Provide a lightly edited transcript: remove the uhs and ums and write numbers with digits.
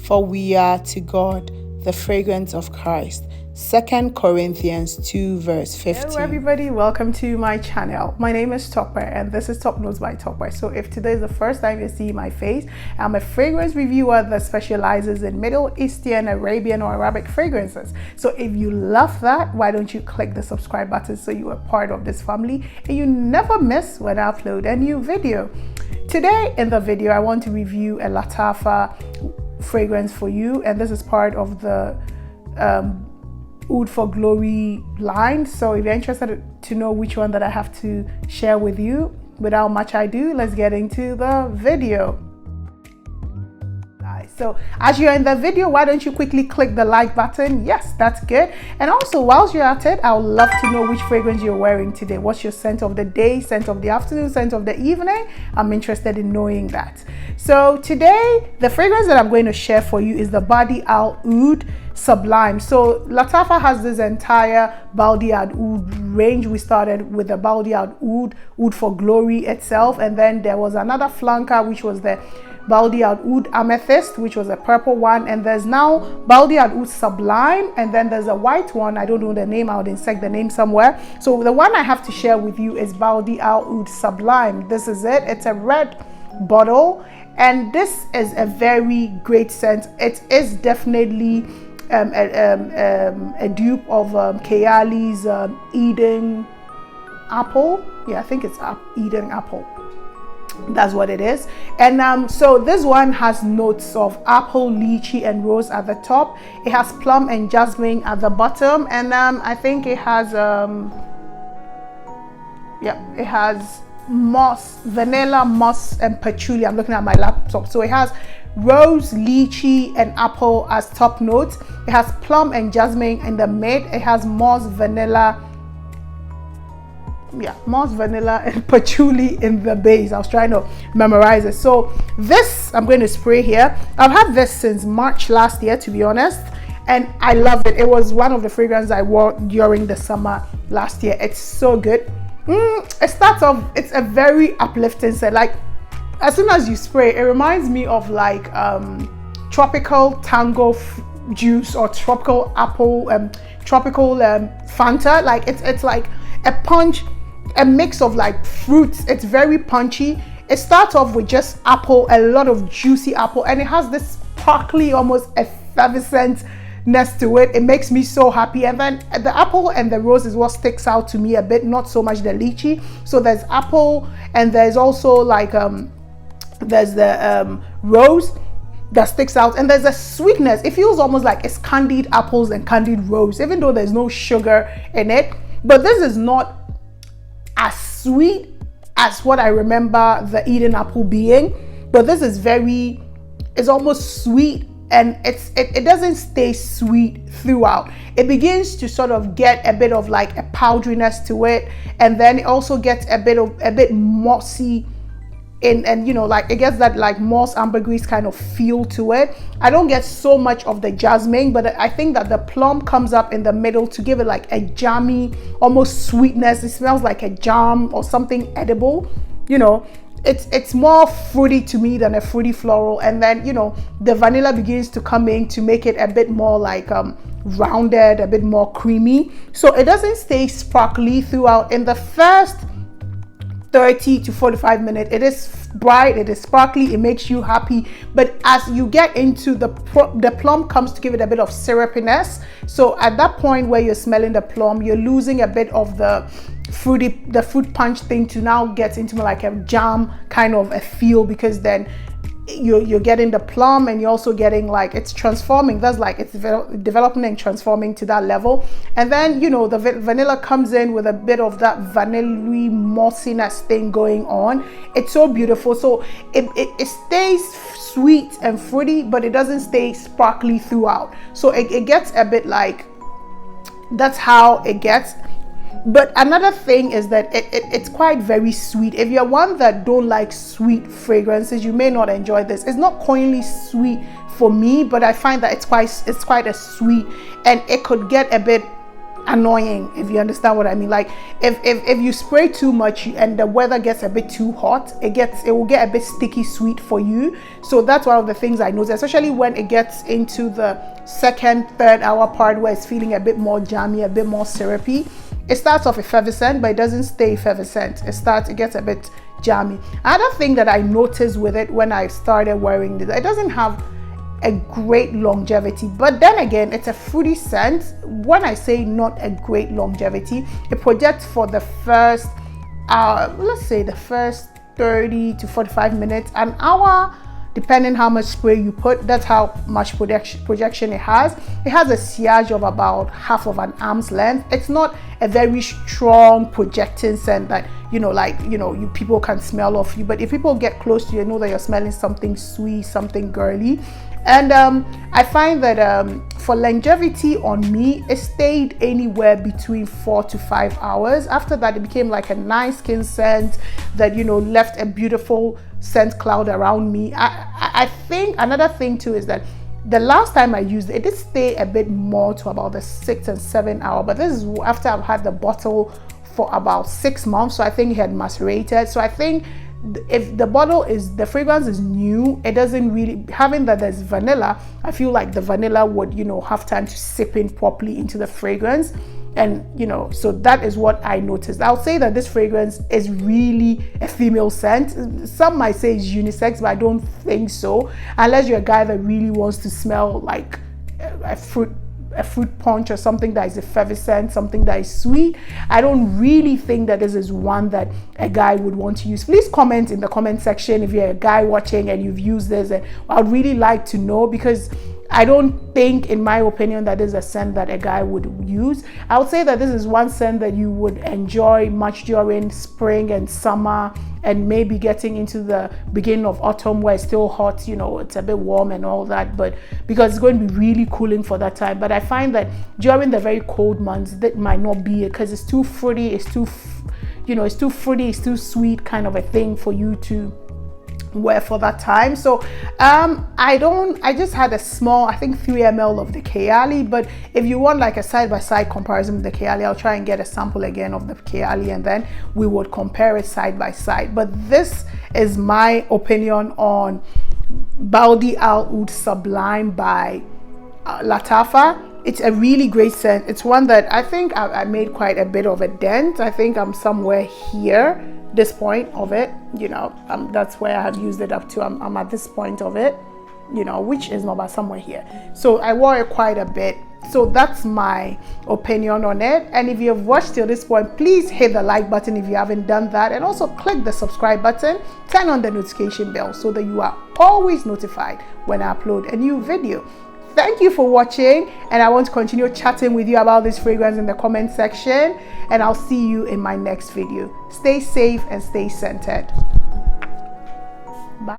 for we are to God the fragrance of Christ. 2 Corinthians 2 verse 15. Hello everybody, welcome to my channel. My name is Topper and this is Top Notes by Topper. So if today is the first time you see my face, I'm a fragrance reviewer that specializes in Middle Eastern, Arabian or Arabic fragrances. So if you love that, why don't you click the subscribe button so you are part of this family and you never miss when I upload a new video. Today in the video, I want to review a Lattafa fragrance for you, and this is part of the Oud for Glory line. So if you're interested to know which one that I have to share with you, without much ado, let's get into the video. So as you're in the video, why don't you quickly click the like button? Yes, that's good. And also, whilst you're at it, I would love to know which fragrance you're wearing today. What's your scent of the day, scent of the afternoon, scent of the evening? I'm interested in knowing that. So today, the fragrance that I'm going to share for you is the Bade'e Al Oud Sublime. So Lattafa has this entire Bade'e Al Oud range. We started with the Bade'e Al Oud for Glory itself, and then there was another flanker, which was the Bade'e Al Oud Amethyst, which was a purple one, and there's now Bade'e Al Oud Sublime, and then there's a white one. I don't know the name, I would insert the name somewhere. So the one I have to share with you is Bade'e Al Oud Sublime. This is it. It's a red bottle, and this is a very great scent. It is definitely a dupe of Kayali's Eden Apple. Yeah, I think it's Eden Apple. That's what it is. And so this one has notes of apple, lychee and rose at the top. It has plum and jasmine at the bottom, and I think it has it has moss, vanilla, moss and patchouli. I'm looking at my laptop. So it has rose, lychee and apple as top notes. It has plum and jasmine in the mid. It has moss, vanilla, moss, vanilla and patchouli in the base. I was trying to memorize it. So this I'm going to spray here. I've had this since March last year, to be honest, and I love it. It was one of the fragrances I wore during the summer last year. It's so good. It starts off, it's a very uplifting scent. Like as soon as you spray, it reminds me of like tropical tango juice or tropical apple, tropical Fanta. Like it's like a punch, a mix of like fruits. It's very punchy. It starts off with just apple, a lot of juicy apple, and it has this sparkly, almost effervescentness to it. It makes me so happy. And then the apple and the rose is what sticks out to me a bit, not so much the lychee. So there's apple, and there's also like there's the rose that sticks out, and there's a sweetness. It feels almost like it's candied apples and candied rose, even though there's no sugar in it. But this is not as sweet as what I remember the Eden apple being, but this is it's almost sweet, and it doesn't stay sweet throughout. It begins to sort of get a bit of like a powderiness to it, and then it also gets a bit mossy, and you know, like it gets that like moss ambergris kind of feel to it. I don't get so much of the jasmine, but I think that the plum comes up in the middle to give it like a jammy, almost sweetness. It smells like a jam or something edible, you know. It's more fruity to me than a fruity floral, and then you know the vanilla begins to come in to make it a bit more like rounded, a bit more creamy. So it doesn't stay sparkly throughout. In the first 30 to 45 minutes, it is bright, it is sparkly, it makes you happy. But as you get into the plum comes to give it a bit of syrupiness. So at that point where you're smelling the plum, you're losing a bit of the fruit punch thing to now get into like a jam kind of a feel, because then you're getting the plum and you're also getting like it's transforming. That's like it's developing and transforming to that level. And then you know the vanilla comes in with a bit of that vanilla mossiness thing going on. It's so beautiful. So it stays sweet and fruity, but it doesn't stay sparkly throughout. So it gets a bit like, that's how it gets. But another thing is that it's quite very sweet. If you're one that don't like sweet fragrances, you may not enjoy this. It's not coyly sweet for me, but I find that it's quite a sweet, and it could get a bit annoying, if you understand what I mean. Like if you spray too much and the weather gets a bit too hot, it will get a bit sticky sweet for you. So that's one of the things I notice, especially when it gets into the second, third hour part where it's feeling a bit more jammy, a bit more syrupy. It starts off effervescent, but it doesn't stay effervescent. It gets a bit jammy. Another thing that I noticed with it when I started wearing this, it doesn't have a great longevity, but then again, it's a fruity scent. When I say not a great longevity, it projects for the first let's say the first 30 to 45 minutes, an hour, depending how much spray you put. That's how much projection it has. It has a sillage of about half of an arm's length. It's not a very strong projecting scent that people can smell off you, but if people get close to you, know that you're smelling something sweet, something girly. And I find that for longevity on me, it stayed anywhere between 4 to 5 hours. After that, it became like a nice skin scent that left a beautiful scent cloud around me. I think another thing too is that the last time I used it, it did stay a bit more to about the 6 and 7 hour, but this is after I've had the bottle for about 6 months, so I think it had macerated. So I think if the fragrance is new, it doesn't really, having that there's vanilla, I feel like the vanilla would have time to sip in properly into the fragrance. And so that is what I noticed. I'll say that this fragrance is really a female scent. Some might say it's unisex, but I don't think so, unless you're a guy that really wants to smell like a fruit punch or something that is effervescent, something that is sweet. I don't really think that this is one that a guy would want to use. Please comment in the comment section if you're a guy watching and you've used this, and I'd really like to know, because I don't think, in my opinion, that is a scent that a guy would use. I would say that this is one scent that you would enjoy much during spring and summer, and maybe getting into the beginning of autumn where it's still hot, it's a bit warm and all that, but because it's going to be really cooling for that time. But I find that during the very cold months, that might not be it, because it's too fruity, it's too fruity, it's too sweet kind of a thing for you to wear for that time. So I just had a small, I think 3 ml of the Kayali, but if you want like a side-by-side comparison with the Kayali, I'll try and get a sample again of the Kayali and then we would compare it side by side. But this is my opinion on Bade'e Al Oud Sublime by Lattafa. It's a really great scent. It's one that I think I made quite a bit of a dent. I think I'm somewhere here, this point of it, that's where I have used it up to. I'm at this point of it, which is not bad, somewhere here. So I wore it quite a bit. So that's my opinion on it. And if you have watched till this point, please hit the like button if you haven't done that, and also click the subscribe button, turn on the notification bell so that you are always notified when I upload a new video. Thank you for watching, and I want to continue chatting with you about this fragrance in the comment section, and I'll see you in my next video. Stay safe and stay scented.